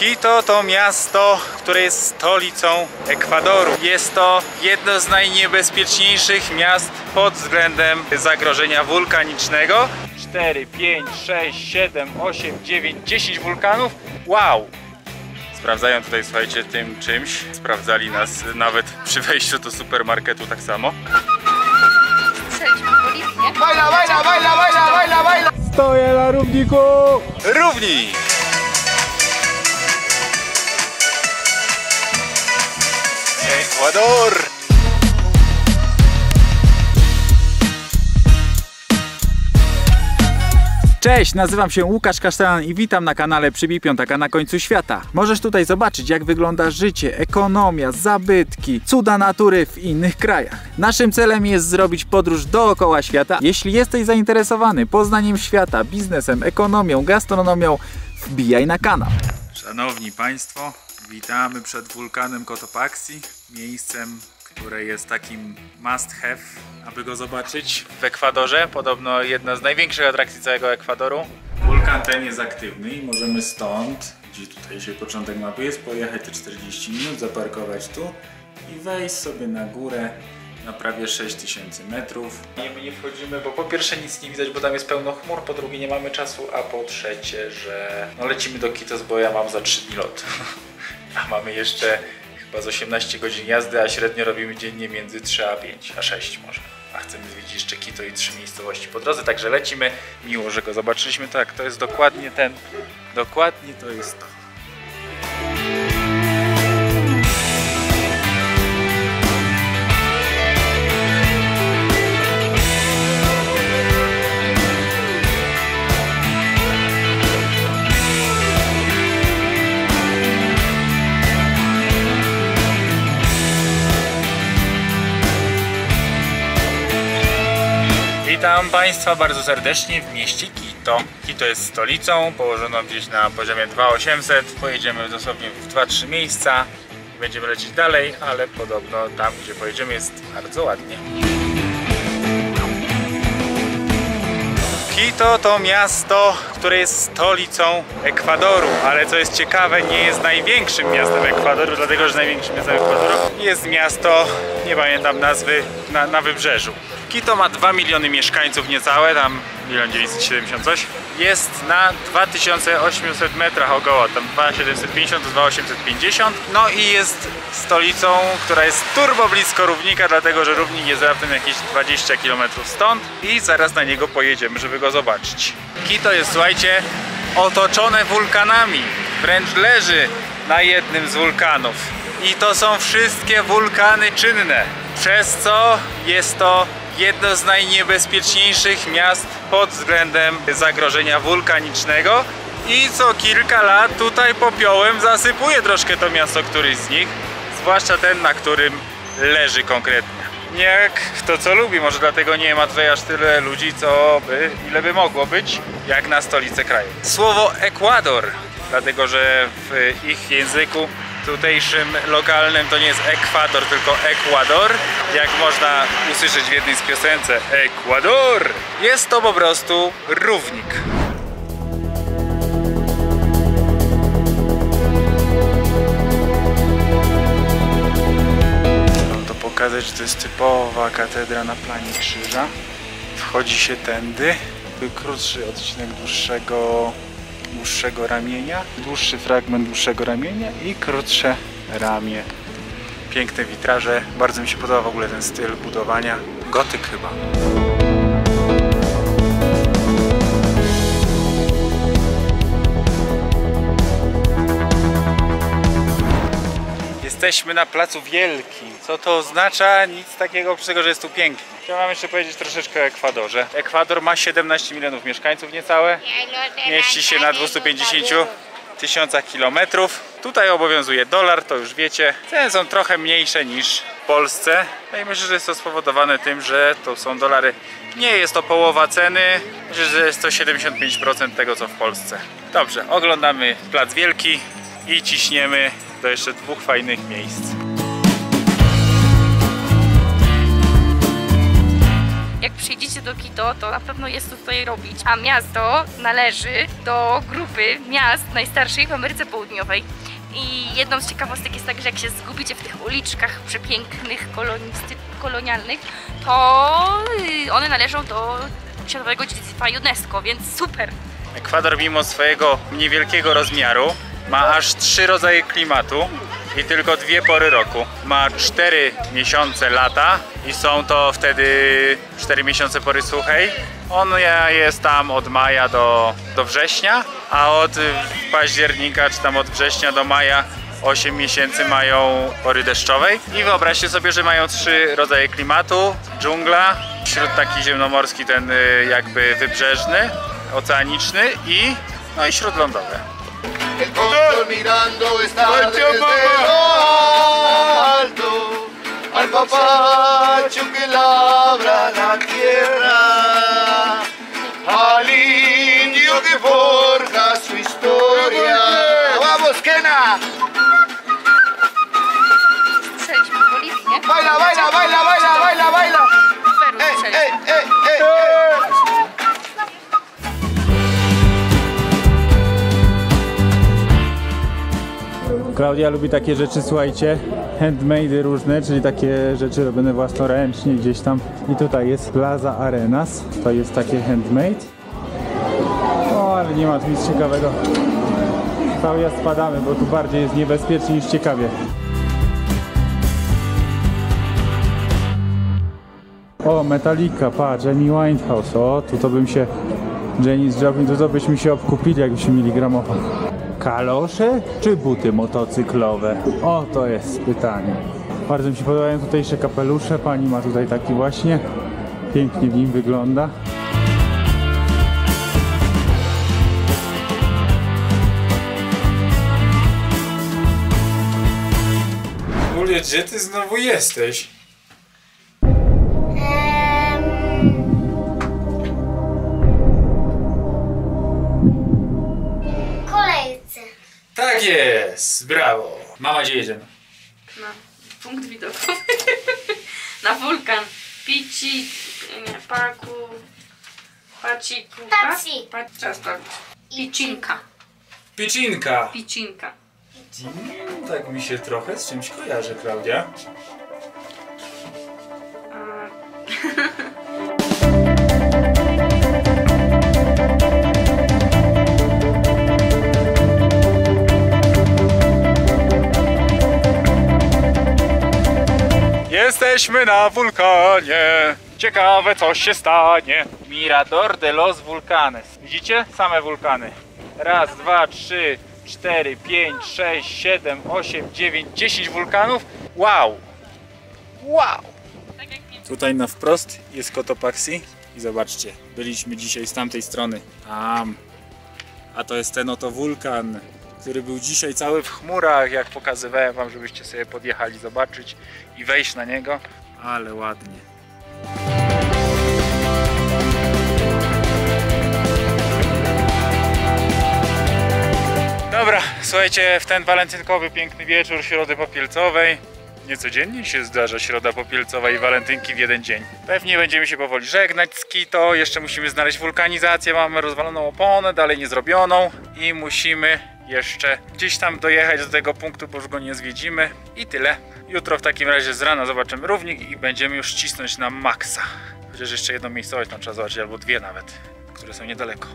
Quito to miasto, które jest stolicą Ekwadoru. Jest to jedno z najniebezpieczniejszych miast pod względem zagrożenia wulkanicznego. 4, 5, 6, 7, 8, 9, 10 wulkanów. Wow! Sprawdzają tutaj, słuchajcie, tym czymś. Sprawdzali nas nawet przy wejściu do supermarketu tak samo. Słyszeliśmy policję. Bajla, bajla, bajla, bajla, bajla, bajla! Stoję na równiku! Równi! Ekwador! Cześć, nazywam się Łukasz Kasztelan i witam na kanale Przybij Piątaka na końcu świata. Możesz tutaj zobaczyć, jak wygląda życie, ekonomia, zabytki, cuda natury w innych krajach. Naszym celem jest zrobić podróż dookoła świata. Jeśli jesteś zainteresowany poznaniem świata, biznesem, ekonomią, gastronomią, wbijaj na kanał. Szanowni Państwo, witamy przed wulkanem Cotopaxi, miejscem, które jest takim must have, aby go zobaczyć w Ekwadorze. Podobno jedna z największych atrakcji całego Ekwadoru. Wulkan ten jest aktywny i możemy stąd, gdzie tutaj się początek mapy jest, pojechać te 40 minut, zaparkować tu i wejść sobie na górę na prawie 6000 metrów. My nie wchodzimy, bo po pierwsze nic nie widać, bo tam jest pełno chmur, po drugie nie mamy czasu, a po trzecie, że no lecimy do Quitos, bo ja mam za 3 dni lot. A mamy jeszcze chyba z 18 godzin jazdy, a średnio robimy dziennie między 3 a 5, a 6 może. A chcemy zwiedzić jeszcze Quito i 3 miejscowości po drodze, także lecimy. Miło, że go zobaczyliśmy. Tak, to jest dokładnie ten, dokładnie to jest to. Witam Państwa bardzo serdecznie w mieście Quito. Quito jest stolicą, położoną gdzieś na poziomie 2800. Pojedziemy dosłownie w 2-3 miejsca i będziemy lecieć dalej, ale podobno tam, gdzie pojedziemy, jest bardzo ładnie. Quito to miasto, które jest stolicą Ekwadoru, ale co jest ciekawe, nie jest największym miastem Ekwadoru, dlatego że największym miastem Ekwadoru jest miasto, nie pamiętam nazwy, na wybrzeżu. Quito ma 2 miliony mieszkańców niecałe, tam 1 970 coś. Jest na 2800 metrach około, tam 2750 do 2850. No i jest stolicą, która jest turbo blisko równika, dlatego że równik jest raptem jakieś 20 km stąd i zaraz na niego pojedziemy, żeby go zobaczyć. Quito jest, słuchajcie, otoczone wulkanami, wręcz leży na jednym z wulkanów. I to są wszystkie wulkany czynne, przez co jest to jedno z najniebezpieczniejszych miast pod względem zagrożenia wulkanicznego i co kilka lat tutaj popiołem zasypuje troszkę to miasto, któryś z nich, zwłaszcza ten, na którym leży konkretnie. Nie jak kto co lubi, może dlatego nie ma tutaj aż tyle ludzi, ile by mogło być, jak na stolicę kraju. Słowo Ekwador, dlatego że w ich języku tutejszym, lokalnym to nie jest Ekwador, tylko Ekwador. Jak można usłyszeć w jednej z piosence Ekwador, jest to po prostu równik. Chcę to pokazać, że to jest typowa katedra na planie krzyża. Wchodzi się tędy. Krótszy odcinek dłuższego ramienia, dłuższy fragment dłuższego ramienia i krótsze ramię. Piękne witraże, bardzo mi się podoba w ogóle ten styl budowania, gotyk chyba. Jesteśmy na Placu Wielkim. Co to oznacza? Nic takiego, oprócz tego, że jest tu pięknie. Chciałem jeszcze powiedzieć troszeczkę o Ekwadorze. Ekwador ma 17 milionów mieszkańców niecałe. Mieści się na 250 000 kilometrów. Tutaj obowiązuje dolar, to już wiecie. Ceny są trochę mniejsze niż w Polsce. No i myślę, że jest to spowodowane tym, że to są dolary. Nie jest to połowa ceny. Myślę, że jest to 75% tego, co w Polsce. Dobrze, oglądamy Plac Wielki i ciśniemy do jeszcze 2 fajnych miejsc. Jak przyjdziecie do Quito, to na pewno jest co tutaj robić. A miasto należy do grupy miast najstarszych w Ameryce Południowej. I jedną z ciekawostek jest tak, że jak się zgubicie w tych uliczkach przepięknych, kolonialnych, to one należą do Światowego Dziedzictwa UNESCO, więc super! Ekwador mimo swojego niewielkiego rozmiaru ma aż 3 rodzaje klimatu i tylko 2 pory roku. Ma 4 miesiące lata i są to wtedy 4 miesiące pory suchej. On jest tam od maja do września, a od października czy tam od września do maja 8 miesięcy mają pory deszczowej. I wyobraźcie sobie, że mają 3 rodzaje klimatu. Dżungla, wśród taki ziemnomorski, ten jakby wybrzeżny, oceaniczny i no i śródlądowe. El cóndor mirando está desde lo alto al papacho que labra la tierra, al indio que forja su historia. ¡Vamos, Kena! Strzeliśmy w Boliwii, nie? ¡Baila, baila, baila, baila, baila, baila! Peru ¡Ey, strzeliśmy. ey, ey, ey! Klaudia lubi takie rzeczy, słuchajcie, handmade różne, czyli takie rzeczy robione własnoręcznie gdzieś tam. I tutaj jest Plaza Arenas, to jest takie handmade. O, ale nie ma tu nic ciekawego. Klaudia, spadamy, bo tu bardziej jest niebezpiecznie niż ciekawie. O, Metallica, patrz, Amy Winehouse. O, tu to bym się... Janis Joplin, to byśmy się obkupili, jakbyśmy mieli gramofon. Kalosze czy buty motocyklowe? O, to jest pytanie. Bardzo mi się podobają tutejsze kapelusze. Pani ma tutaj taki właśnie. Pięknie w nim wygląda. Julia, gdzie ty znowu jesteś? Tak jest, brawo. Mama, gdzie jedziemy? Na punkt widokowy. Na wulkan. Pici, nie, Paciku. Trzeba sprawdzić. Picinka. Picinka. Picinka. Tak mi się trochę z czymś kojarzy, Klaudia. Jesteśmy na wulkanie. Ciekawe, co się stanie. Mirador de los Vulcanes. Widzicie? Same wulkany. Raz, 2, 3, 4, 5, 6, 7, 8, 9, 10 wulkanów. Wow! Wow! Tutaj na wprost jest Cotopaxi. I zobaczcie, byliśmy dzisiaj z tamtej strony. Tam. A to jest ten oto wulkan, który był dzisiaj cały w chmurach, jak pokazywałem wam, żebyście sobie podjechali zobaczyć i wejść na niego. Ale ładnie. Dobra, słuchajcie, w ten walentynkowy piękny wieczór Środy Popielcowej. Niecodziennie się zdarza Środa Popielcowa i walentynki w jeden dzień. Pewnie będziemy się powoli żegnać z Quito. Jeszcze musimy znaleźć wulkanizację. Mamy rozwaloną oponę, dalej nie zrobioną. I musimy jeszcze gdzieś tam dojechać do tego punktu, bo już go nie zwiedzimy. I tyle. Jutro w takim razie z rana zobaczymy równik i będziemy już cisnąć na maksa. Chociaż jeszcze jedną miejscowość tam trzeba zobaczyć, albo dwie nawet, które są niedaleko.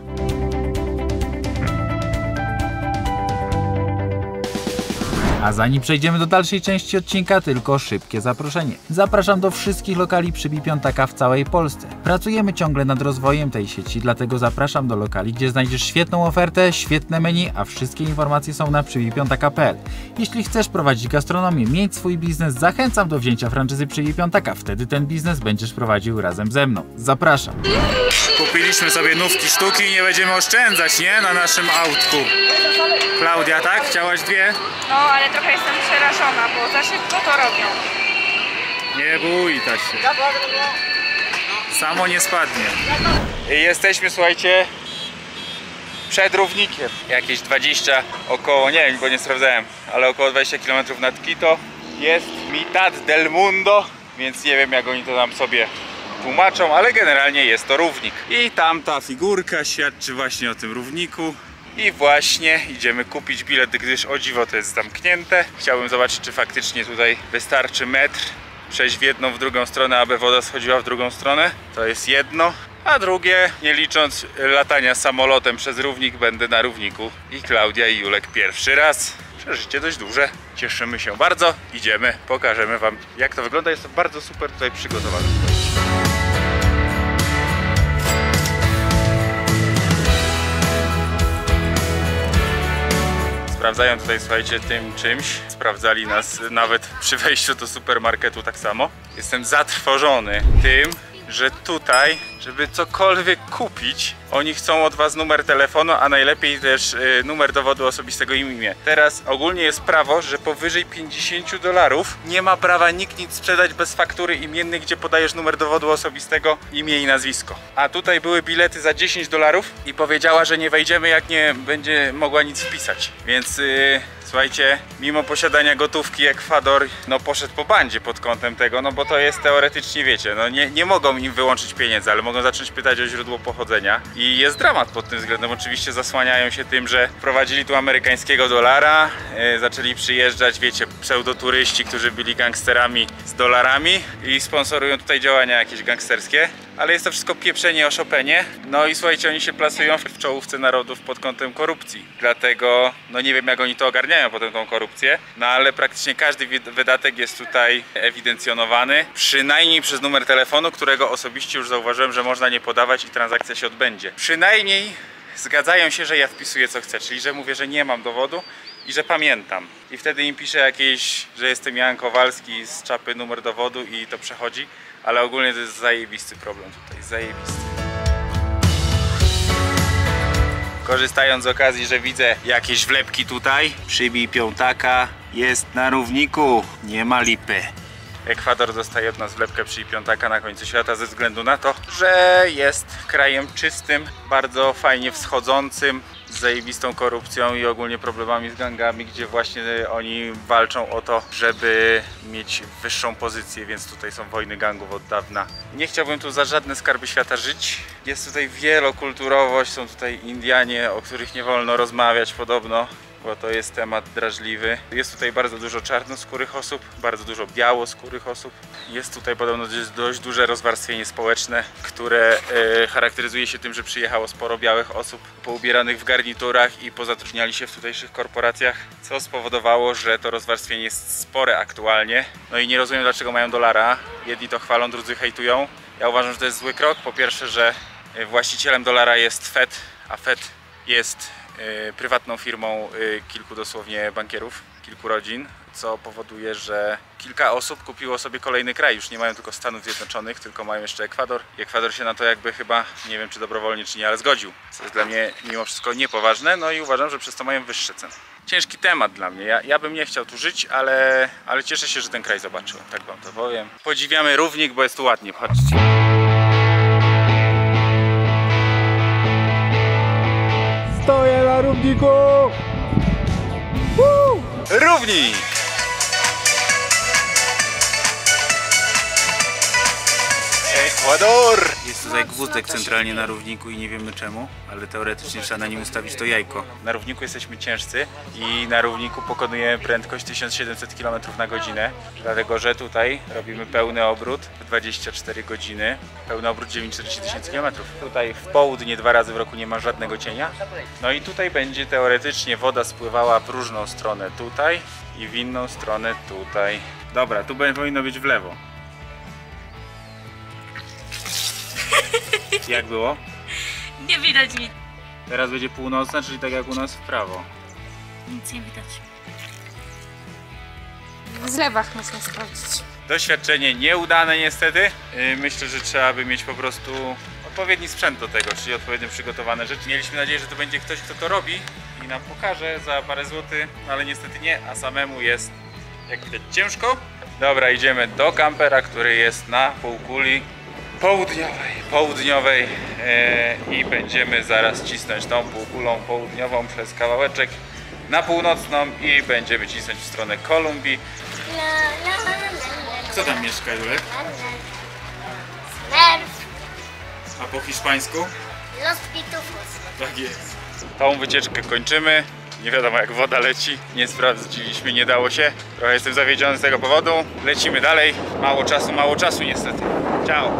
A zanim przejdziemy do dalszej części odcinka, tylko szybkie zaproszenie. Zapraszam do wszystkich lokali Przybipiątaka w całej Polsce. Pracujemy ciągle nad rozwojem tej sieci, dlatego zapraszam do lokali, gdzie znajdziesz świetną ofertę, świetne menu, a wszystkie informacje są na przybipiątaka.pl. Jeśli chcesz prowadzić gastronomię, mieć swój biznes, zachęcam do wzięcia franczyzy Przybipiątaka. Wtedy ten biznes będziesz prowadził razem ze mną. Zapraszam. Kupiliśmy sobie nówki sztuki i nie będziemy oszczędzać, nie? Na naszym autku. Klaudia, tak? Chciałaś dwie? No, ale trochę jestem przerażona, bo za szybko to robią. Nie bój ta się. Samo nie spadnie. I jesteśmy, słuchajcie, przed równikiem. Jakieś 20 około, nie wiem, bo nie sprawdzałem, ale około 20 km nad Quito jest Mitad del Mundo, więc nie wiem, jak oni to tam sobie tłumaczą, ale generalnie jest to równik. I tamta figurka świadczy właśnie o tym równiku. I właśnie idziemy kupić bilet, gdyż o dziwo to jest zamknięte. Chciałbym zobaczyć, czy faktycznie tutaj wystarczy metr przejść w jedną, w drugą stronę, aby woda schodziła w drugą stronę. To jest jedno. A drugie, nie licząc latania samolotem przez równik, będę na równiku. I Klaudia i Julek pierwszy raz. Przeżycie dość duże. Cieszymy się bardzo. Idziemy, pokażemy wam, jak to wygląda. Jest to bardzo super tutaj przygotowane. Sprawdzają tutaj, słuchajcie, tym czymś. Sprawdzali nas nawet przy wejściu do supermarketu tak samo. Jestem zatrwożony tym, że tutaj, żeby cokolwiek kupić, oni chcą od was numer telefonu, a najlepiej też numer dowodu osobistego i imię. Teraz ogólnie jest prawo, że powyżej $50 nie ma prawa nikt nic sprzedać bez faktury imiennej, gdzie podajesz numer dowodu osobistego, imię i nazwisko. A tutaj były bilety za $10 i powiedziała, że nie wejdziemy, jak nie będzie mogła nic wpisać. Więc słuchajcie, mimo posiadania gotówki, Ekwador no poszedł po bandzie pod kątem tego, no bo to jest teoretycznie, wiecie, no nie mogą im wyłączyć pieniędzy, ale mogą zacząć pytać o źródło pochodzenia. I jest dramat pod tym względem. Oczywiście zasłaniają się tym, że wprowadzili tu amerykańskiego dolara, zaczęli przyjeżdżać, wiecie, pseudoturyści, którzy byli gangsterami z dolarami i sponsorują tutaj działania jakieś gangsterskie. Ale jest to wszystko pieprzenie, oszopenie. No i słuchajcie, oni się plasują w czołówce narodów pod kątem korupcji. Dlatego, no nie wiem, jak oni to ogarniają potem tą korupcję, no ale praktycznie każdy wydatek jest tutaj ewidencjonowany, przynajmniej przez numer telefonu, którego osobiście już zauważyłem, że można nie podawać i transakcja się odbędzie. Przynajmniej zgadzają się, że ja wpisuję co chcę, czyli że mówię, że nie mam dowodu i że pamiętam. I wtedy im piszę jakieś, że jestem Jan Kowalski z czapy numer dowodu i to przechodzi. Ale ogólnie to jest zajebisty problem tutaj, zajebisty. Korzystając z okazji, że widzę jakieś wlepki tutaj, przybij piątaka, jest na równiku, nie ma lipy. Ekwador dostaje od nas wlepkę przy piątaka na końcu świata ze względu na to, że jest krajem czystym, bardzo fajnie wschodzącym, z zajebistą korupcją i ogólnie problemami z gangami, gdzie właśnie oni walczą o to, żeby mieć wyższą pozycję, więc tutaj są wojny gangów od dawna. Nie chciałbym tu za żadne skarby świata żyć. Jest tutaj wielokulturowość, są tutaj Indianie, o których nie wolno rozmawiać podobno, bo to jest temat drażliwy. Jest tutaj bardzo dużo czarnoskórych osób, bardzo dużo białoskórych osób. Jest tutaj podobno dość duże rozwarstwienie społeczne, które charakteryzuje się tym, że przyjechało sporo białych osób poubieranych w garniturach i pozatrudniali się w tutejszych korporacjach, co spowodowało, że to rozwarstwienie jest spore aktualnie. No i nie rozumiem, dlaczego mają dolara. Jedni to chwalą, drudzy hejtują. Ja uważam, że to jest zły krok. Po pierwsze, że właścicielem dolara jest Fed, a Fed jest prywatną firmą kilku dosłownie bankierów, kilku rodzin, co powoduje, że kilka osób kupiło sobie kolejny kraj. Już nie mają tylko Stanów Zjednoczonych, tylko mają jeszcze Ekwador. I Ekwador się na to jakby chyba, nie wiem czy dobrowolnie czy nie, ale zgodził. Co jest dla mnie mimo wszystko niepoważne, no i uważam, że przez to mają wyższe ceny. Ciężki temat dla mnie. Ja bym nie chciał tu żyć, ale cieszę się, że ten kraj zobaczyłem. Tak wam to powiem. Podziwiamy równik, bo jest tu ładnie. Chodźcie. Stoję na równiku! Równik! Ekwador! Jest tutaj gwózdek centralnie na równiku i nie wiemy czemu, ale teoretycznie trzeba na nim ustawić to jajko. Na równiku jesteśmy ciężcy i na równiku pokonujemy prędkość 1700 km na godzinę, dlatego że tutaj robimy pełny obrót w 24 godziny, pełny obrót 940 000 km. Tutaj w południe 2 razy w roku nie ma żadnego cienia. No i tutaj będzie teoretycznie woda spływała w różną stronę tutaj i w inną stronę tutaj. Dobra, tu powinno być w lewo. Jak było? Nie widać nic. Teraz będzie północna, czyli tak jak u nas w prawo. Nic nie widać. W zlewach można sprawdzić. Doświadczenie nieudane niestety. Myślę, że trzeba by mieć po prostu odpowiedni sprzęt do tego, czyli odpowiednio przygotowane rzeczy. Mieliśmy nadzieję, że to będzie ktoś, kto to robi i nam pokaże za parę złotych, ale niestety nie, a samemu jest, jak widać, ciężko. Dobra, idziemy do kampera, który jest na półkuli południowej i będziemy zaraz cisnąć tą półkulą południową przez kawałeczek na północną i będziemy cisnąć w stronę Kolumbii. Kto tam mieszka, Julek? Nerv. A po hiszpańsku? Los Pitufos. Tak jest. Tą wycieczkę kończymy. Nie wiadomo jak woda leci. Nie sprawdziliśmy, nie dało się. Trochę jestem zawiedziony z tego powodu. Lecimy dalej. Mało czasu niestety. Ciao.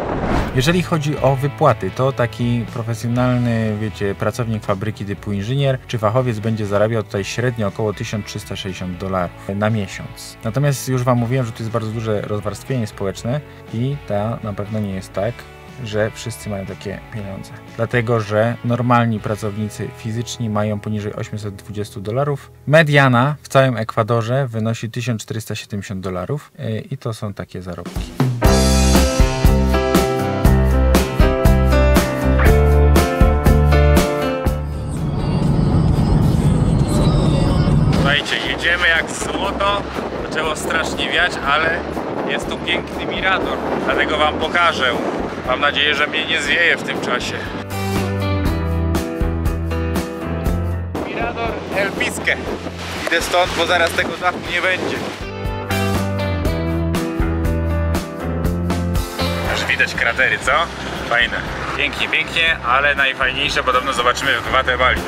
Jeżeli chodzi o wypłaty, to taki profesjonalny, wiecie, pracownik fabryki typu inżynier czy fachowiec będzie zarabiał tutaj średnio około $1360 na miesiąc. Natomiast już Wam mówiłem, że to jest bardzo duże rozwarstwienie społeczne i to na pewno nie jest tak, że wszyscy mają takie pieniądze. Dlatego, że normalni pracownicy fizyczni mają poniżej $820. Mediana w całym Ekwadorze wynosi $1470 i to są takie zarobki. Słuchajcie, jedziemy jak złoto. Zaczęło strasznie wiać, ale jest tu piękny mirador. Dlatego Wam pokażę. Mam nadzieję, że mnie nie zwieje w tym czasie. Mirador El Pisque. Idę stąd, bo zaraz tego dachu nie będzie. Aż widać kratery, co? Fajne. Pięknie, pięknie, ale najfajniejsze podobno zobaczymy w Gwatemali.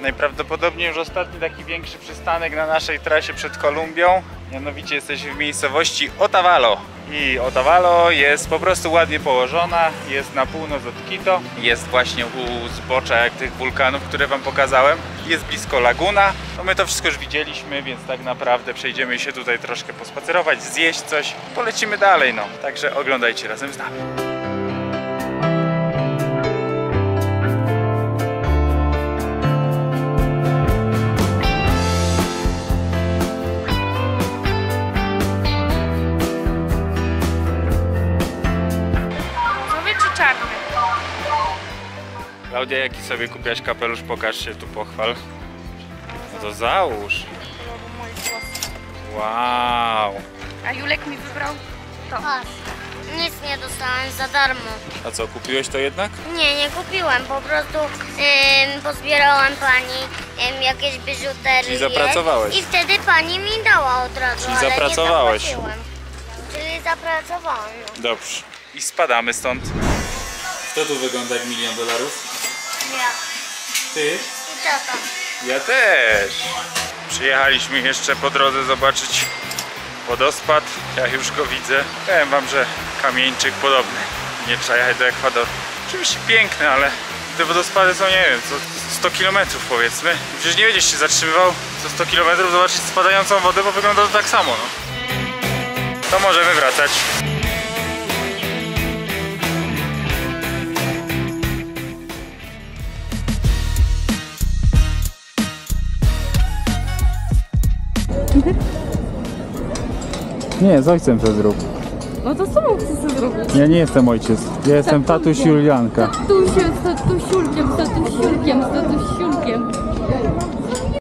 Najprawdopodobniej już ostatni taki większy przystanek na naszej trasie przed Kolumbią. Mianowicie jesteśmy w miejscowości Otavalo. I Otavalo jest po prostu ładnie położona, jest na północ od Quito. Jest właśnie u zbocza jak tych wulkanów, które Wam pokazałem. Jest blisko laguna. No my to wszystko już widzieliśmy, więc tak naprawdę przejdziemy się tutaj troszkę pospacerować, zjeść coś. Polecimy dalej, no. Także oglądajcie razem z nami. Klaudia, jaki sobie kupiłaś kapelusz? Pokaż się, tu pochwal. No to załóż. Wow. A Julek mi wybrał to. Nic nie dostałem za darmo. A co, kupiłeś to jednak? Nie kupiłem, po prostu pozbierałam pani jakieś biżuterie. Czyli zapracowałeś. I wtedy pani mi dała od razu, Czyli ale zapracowałeś. Nie zapłaciłem. Czyli zapracowałem. No. Dobrze. I spadamy stąd. Kto tu wygląda jak $1 000 000? Ja. Ty? I tata. Ja też. Przyjechaliśmy jeszcze po drodze zobaczyć wodospad. Ja już go widzę. Powiem Wam, że kamieńczyk podobny. Nie trzeba jechać do Ekwadoru. Oczywiście piękne, ale te wodospady są, nie wiem, co 100 km powiedzmy. Przecież nie będziesz się zatrzymywał co 100 km zobaczyć spadającą wodę, bo wygląda to tak samo. No. To możemy wracać. Nie, z ojcem to zrób. No to co chcę sobie zrobić? Ja nie jestem ojciec. Ja jestem tatuś Julianka. Tatusiulkiem, z tatusiulkiem.